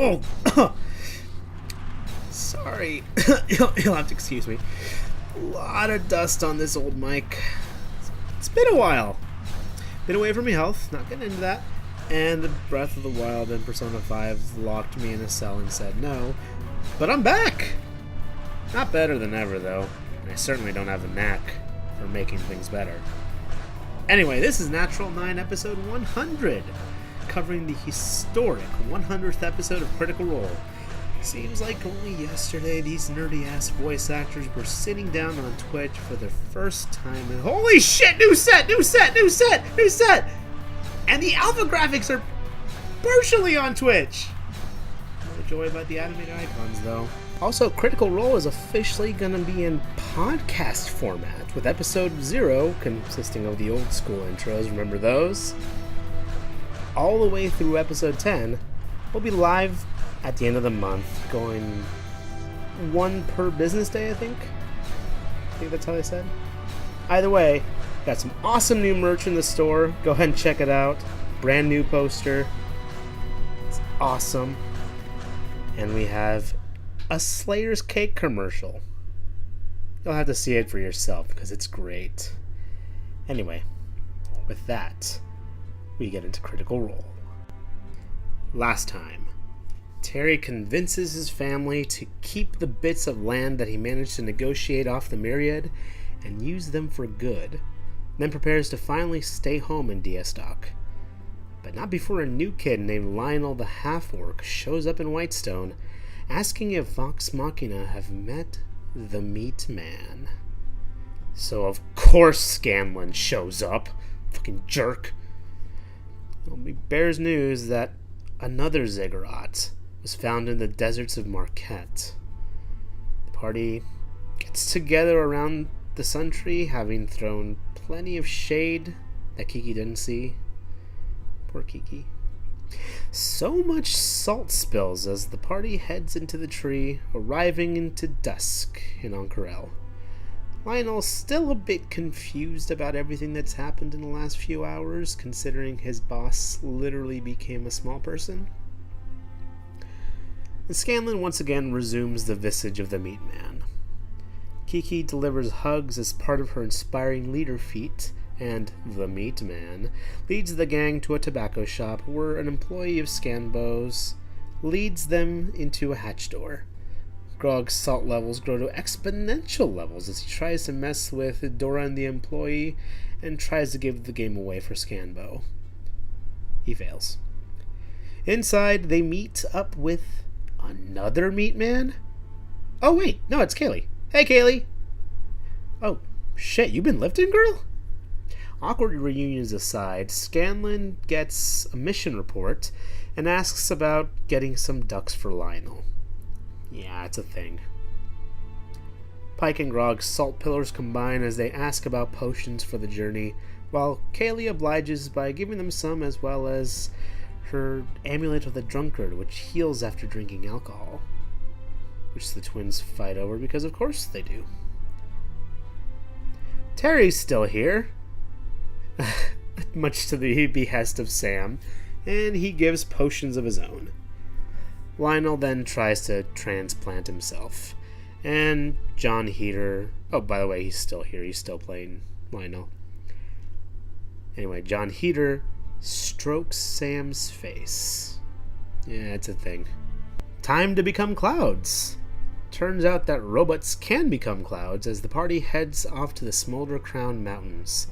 Oh, sorry. You'll have to excuse me. A lot of dust on this old mic. It's been a while. Been away from my health, not getting into that. And the Breath of the Wild and Persona 5 locked me in a cell and said no. But I'm back! Not better than ever, though. And I certainly don't have a knack for making things better. Anyway, this is Natural 9 episode 100, covering the historic 100th episode of Critical Role. Seems like only yesterday these nerdy-ass voice actors were sitting down on Twitch for their first time and holy shit! New set! And the alpha graphics are partially on Twitch! No joy about the animated icons, though. Also, Critical Role is officially going to be in podcast format, with episode 0 consisting of the old school intros, remember those? All the way through episode 10, we'll be live at the end of the month, going one per business day, I think that's how they said. Either way, got some awesome new merch in the store. Go ahead and check it out. Brand new poster. It's awesome. And we have a Slayer's Cake commercial. You'll have to see it for yourself because it's great. Anyway, with that, we get into Critical Role. Last time, Terry convinces his family to keep the bits of land that he managed to negotiate off the Myriad and use them for good, then prepares to finally stay home in Diastock. But not before a new kid named Lionel the Half-Orc shows up in Whitestone, asking if Vox Machina have met the Meat Man. So of course Scanlan shows up. Fucking jerk. He bears news that another ziggurat was found in the deserts of Marquette. The party gets together around the Sun Tree, having thrown plenty of shade that Kiki didn't see. Poor Kiki. So much salt spills as the party heads into the tree, arriving into dusk in Ank'Harel. Lionel's still a bit confused about everything that's happened in the last few hours, considering his boss literally became a small person. And Scanlan once again resumes the visage of the Meat Man. Kiki delivers hugs as part of her inspiring leader feat, and the Meat Man leads the gang to a tobacco shop where an employee of Scanbo's leads them into a hatch door. Grog's salt levels grow to exponential levels as he tries to mess with Dora and the employee and tries to give the game away for Scanbo. He fails. Inside, they meet up with another Meat Man? Oh wait, no, it's Kaylee. Hey Kaylee! Oh, shit, you been lifting, girl? Awkward reunions aside, Scanlan gets a mission report and asks about getting some ducks for Lionel. Yeah, it's a thing. Pike and Grog's salt pillars combine as they ask about potions for the journey, while Kaylee obliges by giving them some, as well as her amulet of the drunkard, which heals after drinking alcohol, which the twins fight over because of course they do. Terry's still here, much to the behest of Sam, and he gives potions of his own. Lionel then tries to transplant himself, and John Heater... Oh, by the way, he's still here. He's still playing Lionel. Anyway, John Heater strokes Sam's face. Yeah, it's a thing. Time to become clouds. Turns out that robots can become clouds as the party heads off to the Smolder Crown Mountains.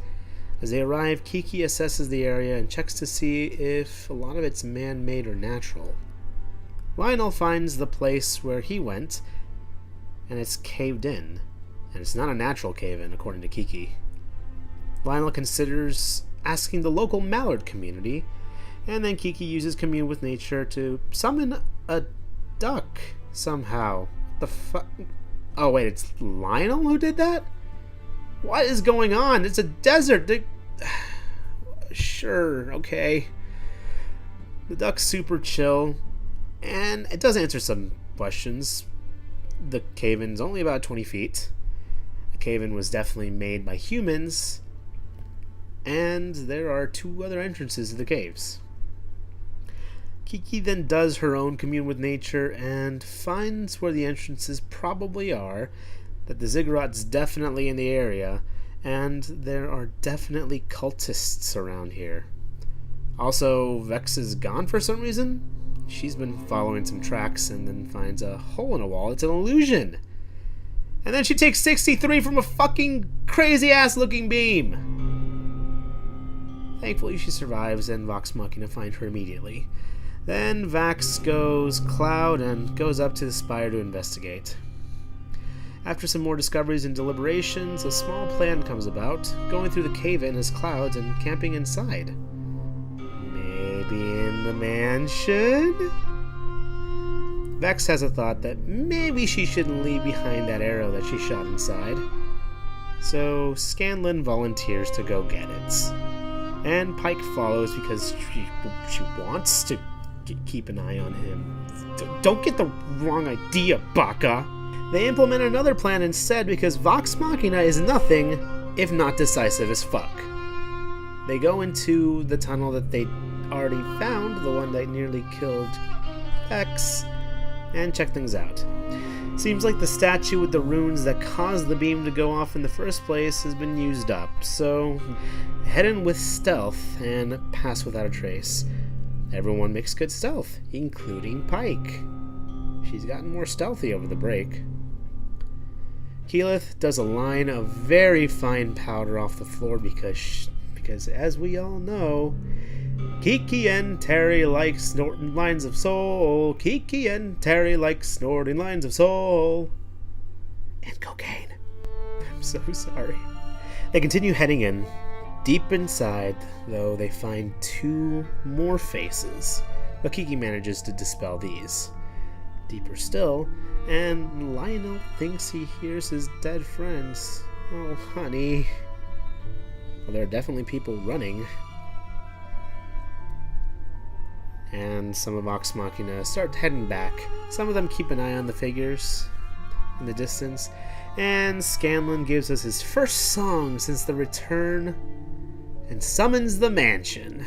As they arrive, Kiki assesses the area and checks to see if a lot of it's man-made or natural. Lionel finds the place where he went, and it's caved in. And it's not a natural cave-in, according to Kiki. Lionel considers asking the local mallard community, and then Kiki uses commune with nature to summon a duck somehow. The fuck? Oh wait, it's Lionel who did that? What is going on? It's a desert. Sure, okay. The duck's super chill, and it does answer some questions. The cave-in's only about 20 feet. The cave-in was definitely made by humans, and there are 2 other entrances to the caves. Kiki then does her own commune with nature and finds where the entrances probably are, that the ziggurat's definitely in the area, and there are definitely cultists around here. Also, Vex is gone for some reason. She's been following some tracks and then finds a hole in a wall. It's an illusion. And then she takes 63 from a fucking crazy-ass looking beam. Thankfully, she survives, and Vox Machina finds her immediately. Then Vax goes Cloud and goes up to the spire to investigate. After some more discoveries and deliberations, a small plan comes about, going through the cave-in as Clouds and camping inside. Maybe in the mansion? Vex has a thought that maybe she shouldn't leave behind that arrow that she shot inside. So Scanlan volunteers to go get it. And Pike follows because she wants to keep an eye on him. Don't get the wrong idea, Baka! They implement another plan instead because Vox Machina is nothing if not decisive as fuck. They go into the tunnel that they already found, the one that nearly killed X, and check things out. Seems like the statue with the runes that caused the beam to go off in the first place has been used up, so head in with stealth and pass without a trace. Everyone makes good stealth, including Pike. She's gotten more stealthy over the break. Keyleth does a line of very fine powder off the floor because as we all know, Kiki and Terry like snorting lines of soul. Kiki and Terry like snorting lines of soul. And cocaine. I'm so sorry. They continue heading in. Deep inside, though, they find two more faces, but Kiki manages to dispel these. Deeper still, and Lionel thinks he hears his dead friends. Oh, honey. Well, there are definitely people running. And some of Vox Machina start heading back. Some of them keep an eye on the figures in the distance. And Scanlan gives us his first song since the return and summons the mansion.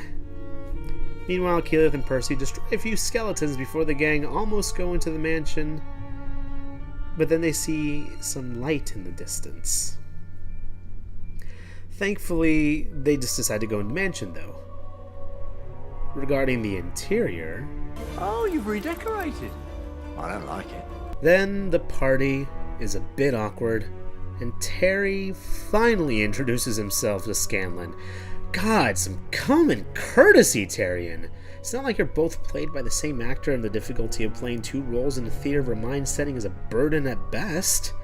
Meanwhile, Keyleth and Percy destroy a few skeletons before the gang almost go into the mansion. But then they see some light in the distance. Thankfully, they just decide to go in the mansion, though. Regarding the interior... Oh, you've redecorated. I don't like it. Then the party is a bit awkward, and Terry finally introduces himself to Scanlan. God, some common courtesy, Terrian. It's not like you're both played by the same actor, and the difficulty of playing two roles in a theater of our mind setting is a burden at best.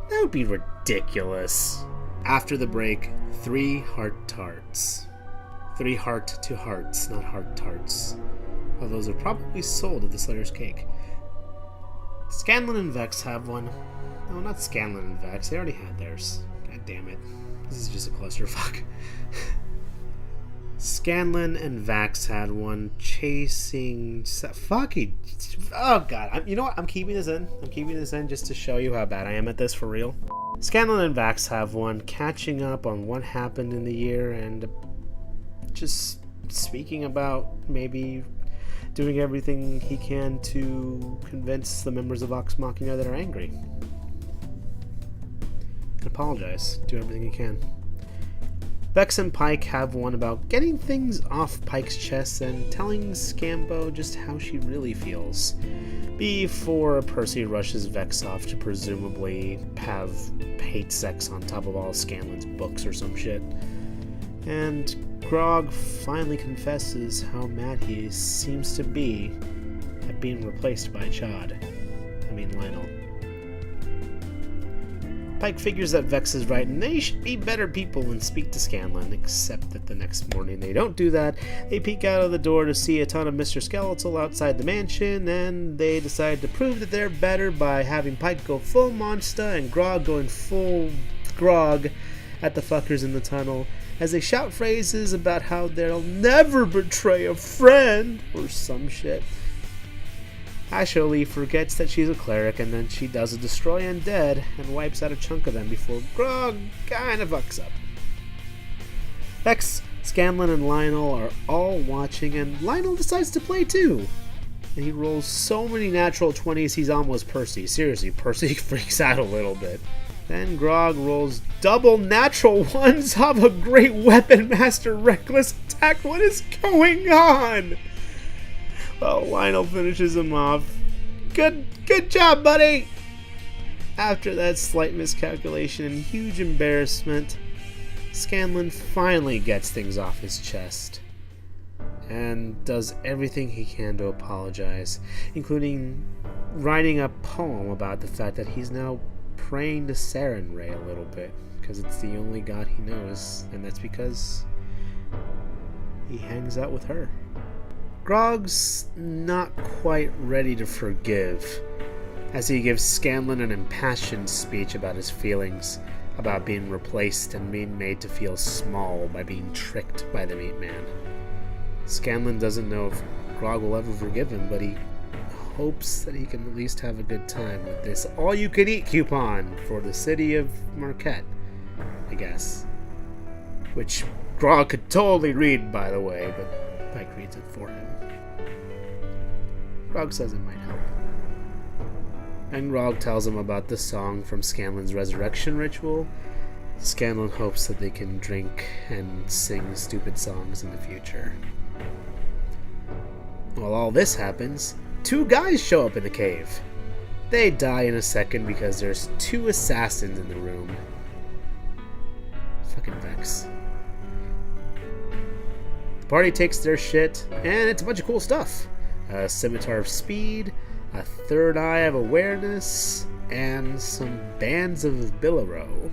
That would be ridiculous. After the break, 3 heart tarts. 3 heart to hearts, not heart tarts. Well, those are probably sold at the Slayer's Cake. Scanlan and Vex have one. No, not Scanlan and Vex. They already had theirs. God damn it. This is just a clusterfuck. Scanlan and Vax had one chasing... Fucking... Oh, God. You know what? I'm keeping this in. I'm keeping this in just to show you how bad I am at this for real. Scanlan and Vax have one catching up on what happened in the year and just speaking about maybe doing everything he can to convince the members of Vox Machina that are angry. And apologize. Do everything he can. Vex and Pike have one about getting things off Pike's chest and telling Scambo just how she really feels, before Percy rushes Vex off to presumably have hate sex on top of all Scanlan's books or some shit. And Grog finally confesses how mad he seems to be at being replaced by Lionel. Pike figures that Vex is right and they should be better people and speak to Scanlan, except that the next morning they don't do that. They peek out of the door to see a ton of Mr. Skeletal outside the mansion, and they decide to prove that they're better by having Pike go full monster and Grog going full Grog at the fuckers in the tunnel, as they shout phrases about how they'll never betray a friend, or some shit. Ashley forgets that she's a cleric, and then she does a destroy undead and wipes out a chunk of them before Grog kinda fucks up. Vex, Scanlan, and Lionel are all watching, and Lionel decides to play too. And he rolls so many natural 20s, he's almost Percy. Seriously, Percy freaks out a little bit. Then Grog rolls double natural ones off a great weapon master reckless attack. What is going on? Well, Lionel finishes him off. Good job, buddy! After that slight miscalculation and huge embarrassment, Scanlan finally gets things off his chest and does everything he can to apologize, including writing a poem about the fact that he's now praying to Sarenrae a little bit, because it's the only god he knows, and that's because he hangs out with her. Grog's not quite ready to forgive, as he gives Scanlan an impassioned speech about his feelings, about being replaced and being made to feel small by being tricked by the meat man. Scanlan doesn't know if Grog will ever forgive him, but he hopes that he can at least have a good time with this all-you-can-eat coupon for the city of Marquette, I guess. Which Grog could totally read, by the way, but Pike reads it for him. Grog says it might help. And Grog tells him about the song from Scanlan's resurrection ritual. Scanlan hopes that they can drink and sing stupid songs in the future. While all this happens, two guys show up in the cave. They die in a second because there's two assassins in the room. Fucking Vex. The party takes their shit, and it's a bunch of cool stuff. A scimitar of speed, a third eye of awareness, and some bands of Billaro.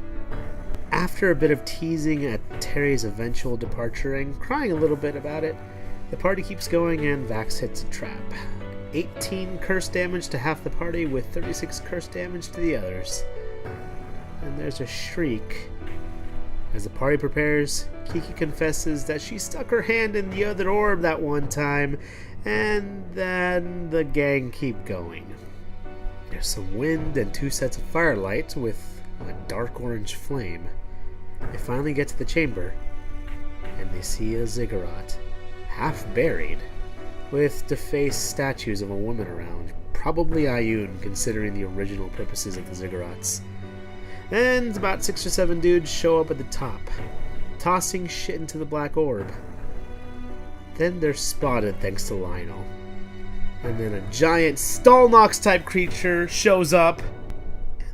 After a bit of teasing at Terry's eventual departure and crying a little bit about it, the party keeps going and Vax hits a trap. 18 curse damage to half the party with 36 curse damage to the others. And there's a shriek. As the party prepares, Kiki confesses that she stuck her hand in the other orb that one time, and then the gang keep going. There's some wind and two sets of firelight with a dark orange flame. They finally get to the chamber, and they see a ziggurat, half buried, with defaced statues of a woman around, probably Ayun, considering the original purposes of the ziggurats. And about 6 or 7 dudes show up at the top, tossing shit into the black orb. Then they're spotted thanks to Lionel. And then a giant Stalnox type creature shows up,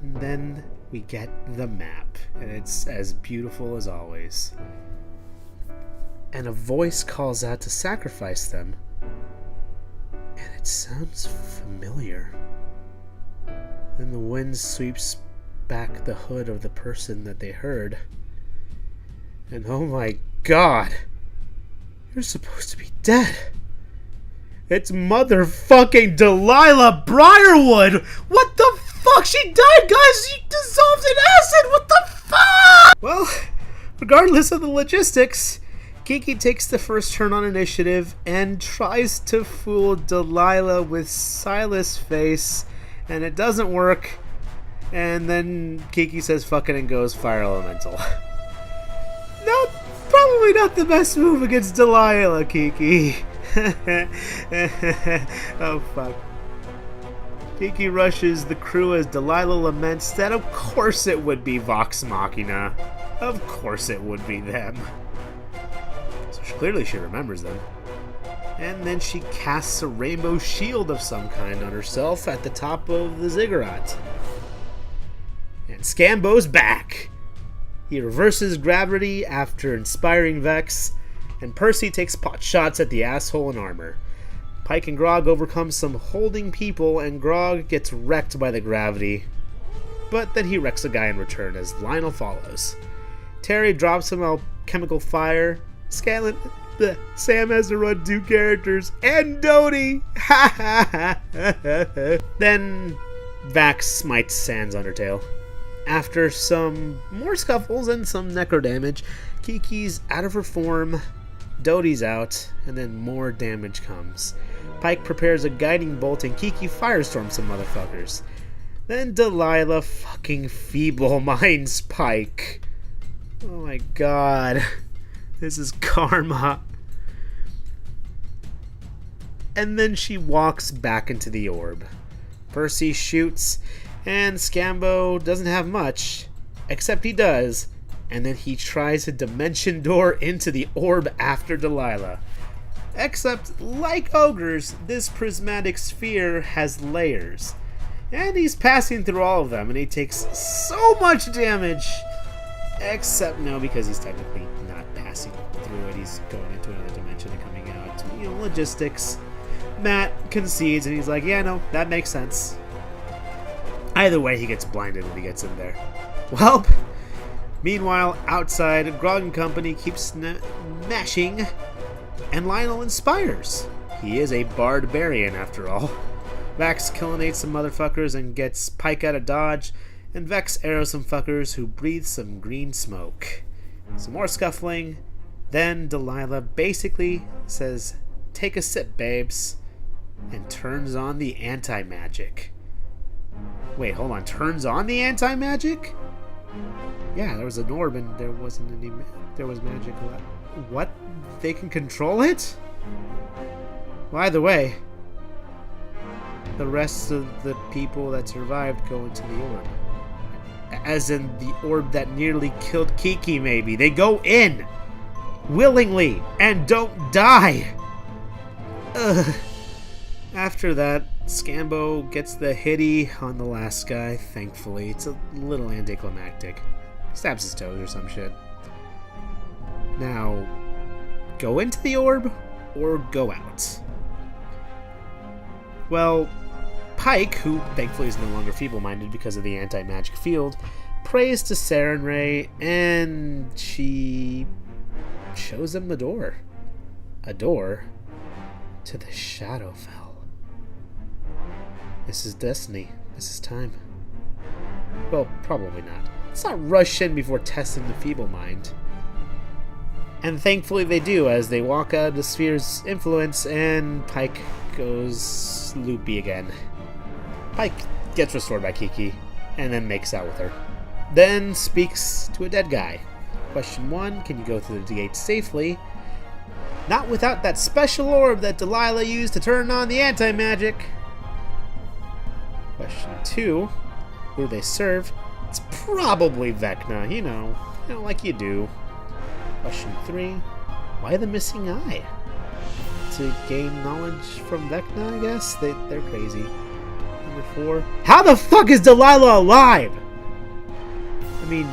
and then we get the map, and it's as beautiful as always. And a voice calls out to sacrifice them, and it sounds familiar. Then the wind sweeps back the hood of the person that they heard, and oh my god, you're supposed to be dead. It's motherfucking Delilah Briarwood! What the fuck? She died, guys! She dissolved in acid! What the fuck? Well, regardless of the logistics, Kiki takes the first turn on initiative and tries to fool Delilah with Silas' face, and it doesn't work. And then Kiki says fuck it and goes Fire Elemental. No, probably not the best move against Delilah, Kiki. Oh fuck. Kiki rushes the crew as Delilah laments that of course it would be Vox Machina. Of course it would be them. So clearly she remembers them. And then she casts a rainbow shield of some kind on herself at the top of the ziggurat. And Scambo's back! He reverses gravity after inspiring Vex, and Percy takes pot shots at the asshole in armor. Pike and Grog overcome some holding people, and Grog gets wrecked by the gravity. But then he wrecks a guy in return as Lionel follows. Terry drops him alchemical fire. Sam has to run 2 characters, and Dodie! Then Vax smites Sans Undertale. After some more scuffles and some necro damage, Kiki's out of her form, Dodie's out, and then more damage comes. Pike prepares a guiding bolt and Kiki firestorms some motherfuckers. Then Delilah fucking feeble minds Pike. Oh my god. This is karma. and then she walks back into the orb. Percy shoots, and Scambo doesn't have much, except he does, and then he tries a dimension door into the orb after Delilah. Except, like ogres, this prismatic sphere has layers, and he's passing through all of them, and he takes so much damage. Except no, because he's technically not passing through it. He's going into another dimension and coming out. You know, logistics. Matt concedes, and he's like, yeah, no, that makes sense. Either way, he gets blinded when he gets in there. Well, meanwhile, outside, Grog and company keeps mashing, and Lionel inspires. He is a barbarian, after all. Vax killinates some motherfuckers and gets Pike out of dodge, and Vex arrows some fuckers who breathe some green smoke. Some more scuffling. Then Delilah basically says, take a sip, babes, and turns on the anti-magic. Wait, hold on. Turns on the anti-magic? Yeah, there was an orb and there wasn't any... There was magic left. What? They can control it? Well, either way, the rest of the people that survived go into the orb. As in the orb that nearly killed Kiki, maybe. They go in! Willingly! And don't die! Ugh. After that, Scambo gets the hitty on the last guy, thankfully. It's a little anticlimactic. Stabs his toes or some shit. Now, go into the orb or go out? Well, Pike, who thankfully is no longer feeble-minded because of the anti-magic field, prays to Sarenrae, and she shows him the door. A door to the Shadowfell. This is destiny. This is time. Well, probably not. Let's not rush in before testing the feeble mind. And thankfully they do, as they walk out of the sphere's influence, and Pike goes loopy again. Pike gets restored by Kiki, and then makes out with her. Then speaks to a dead guy. Question 1, can you go through the gate safely? Not without that special orb that Delilah used to turn on the anti-magic. Question 2, who do they serve? It's probably Vecna, you know, like you do. Question 3, why the missing eye? To gain knowledge from Vecna, I guess? They're crazy. Number 4, how the fuck is Delilah alive? I mean,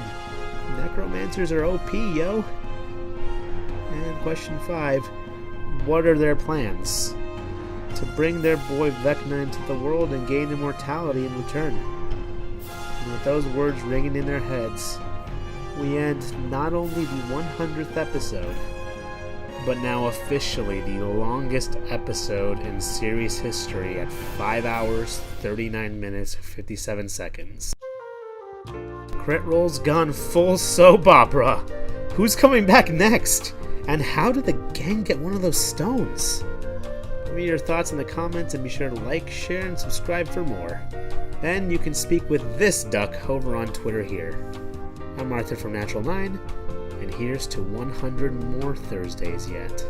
necromancers are OP, yo. And question 5, what are their plans? To bring their boy Vecna into the world and gain immortality in return. And with those words ringing in their heads, we end not only the 100th episode, but now officially the longest episode in series history at 5 hours, 39 minutes, 57 seconds. Crit Roll's gone full soap opera. Who's coming back next? And how did the gang get one of those stones? Give me your thoughts in the comments and be sure to like, share, and subscribe for more. Then you can speak with this duck over on Twitter here. I'm Arthur from Natural 9, and here's to 100 more Thursdays yet.